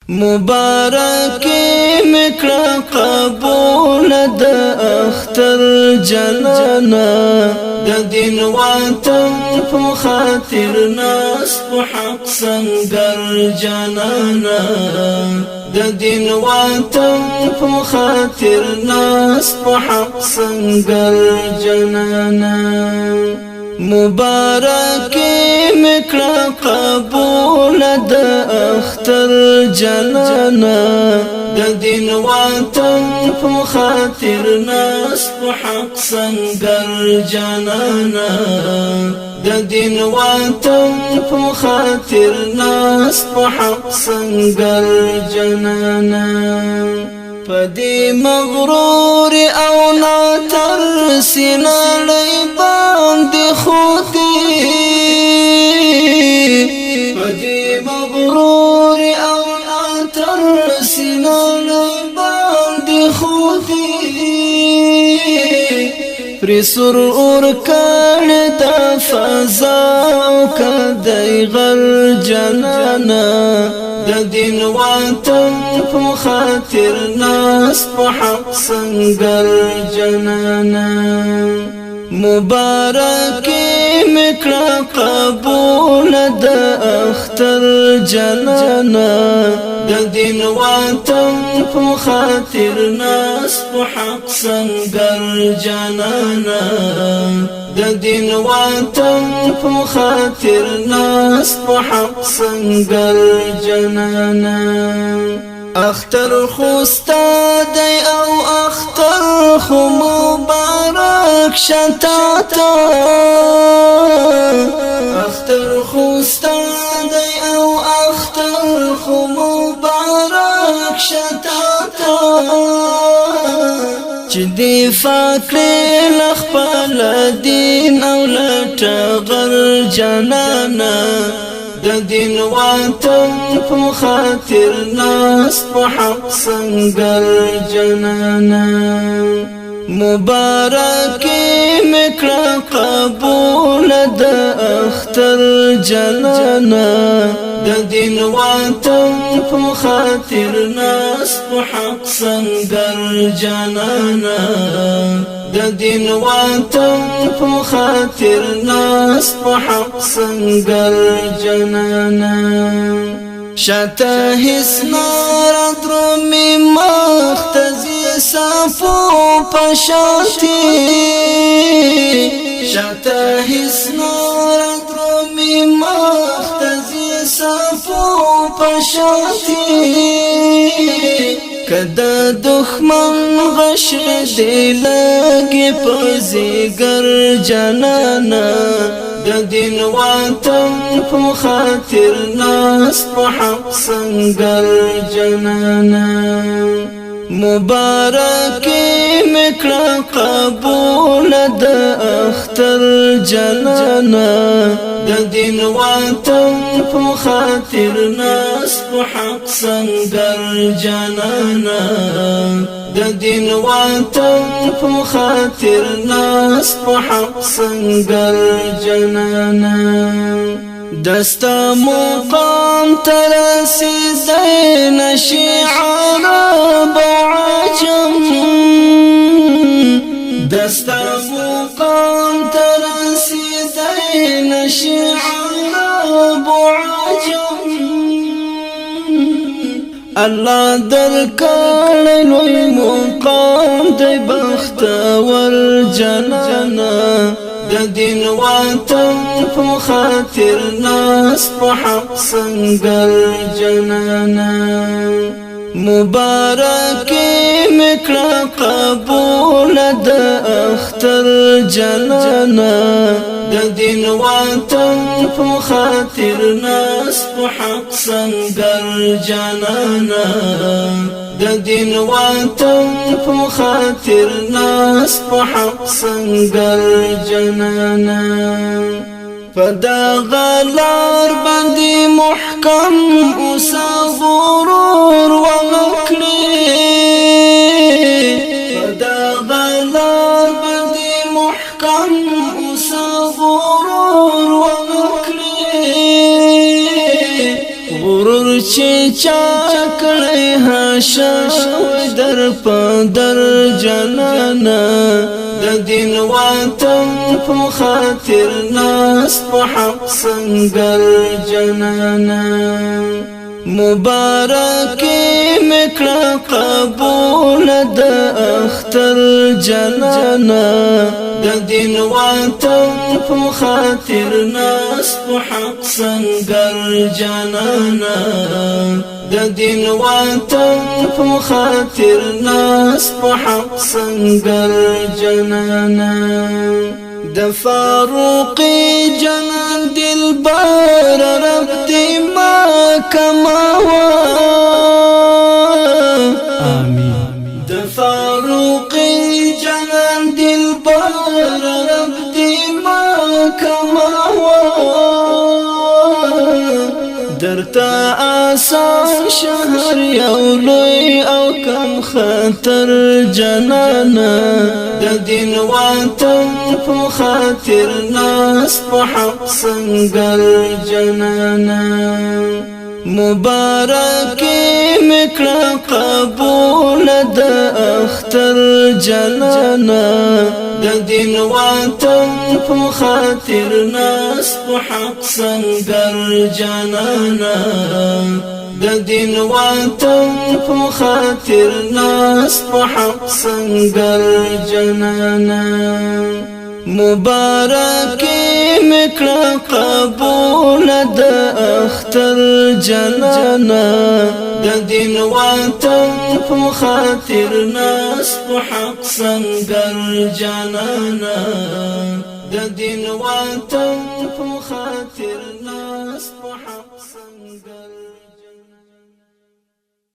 مبارکی مکړه قبول د اختر جنانا د دین وطن په خاطر ناس په حق سنگر جنانا د دین وطن په خاطر ناس په حق سنگر جنانا مبارکی مکړه قبول د اختر جنانا د دین وطن په خاطر ناس په حق سنگر جنانا د دین وطن په خاطر ناس په حق سنگر جنانا پدی مغرور او ناتر سینړی باندې خوتی پدی مغرور او ناتر سینړی باندې خوتی پر سرور کړه د فضا او کدی غل جنانا د دین وطن په خاطر ناس په حق سنگر جنانا مبارکی مکړه قبول د اختر جنانا د دین وطن په خاطر ناس په حق سنگر جنانا د دین وطن په خاطر ناس په حق سنگر جنانا اختر خوستا دی او اختر خو مبارک شتاتا اختر خوستا دی او اختر خو مبارک شتاتا چې دی فاکړې لخپل دین او لټغر جنانا د دین وطن په خاطر ناس په حق سنگر جنانا مبارکی مکړه قبول د اختر جنانا د دین وطن په خاطر ناس په حق سنگر جنانا د دین وطن په خاطر ناس په حق سنگر جنانا شاته هیڅ نار درومي مختزي صفو پشانتی شاته هیڅ نار درومي مختزي صفو پشانتی کدا دښمن غش دی لګي پزګر جنانا د دین وطن په خاطر ناس په حق سنگر جنانا مبارکی مکړه قبول د اختر جنانا د دین وطن په خاطر ناس په حق سنگر جنانا د دین وطن په خاطر ناس په حق سنگر جنانا دستا مقام ترسی زین شعرب عجم دستا مقام ترسی زین شعرب عجم الله درکړ لوی مقام دی بختور جنانا د دین وطن په خاطر ناس په حق سنگر جنانا مبارکی مکړه قبول د اختر جنانا د دین وطن په خاطر ناس په حق سنگر جنانا د دین وطن په خاطر ناس په حق سنگر جنانا فدا غلار باندې محکم اوسا غرور وکړي فدا غلار باندې محکم اوسا غرور وکړي غرور چې چا کړی هاشم در پدر جنانا د دین وطن په خاطر ناس په حق سنگر جنانا مبارک مکړه قبول د اختر جنانا د دین وطن په خاطر ناس په حق سنگر جنانا د دین وطن په خاطر ناس په حق سنگر جنانا د فاروق جنان دلبر رب دی ما کماوا آمین د فاروق جنان دلبر رب دی ما کماوا درتا آسان شهر یو لوی او کم خطر جنانا د دین وطن په خاطر ناس په حق سنگر جنانا مبارک مکړه قبول د اختر جنانا د دین وطن په خاطر ناس په حق سنگر جنانا د دین وطن په خاطر ناس په حق سنگر جنانا مبارک مکړه قبول د اختر جنانا د دین وطن په خاطر ناس په حق سنگر جنانا د دین وطن په خاطر ناس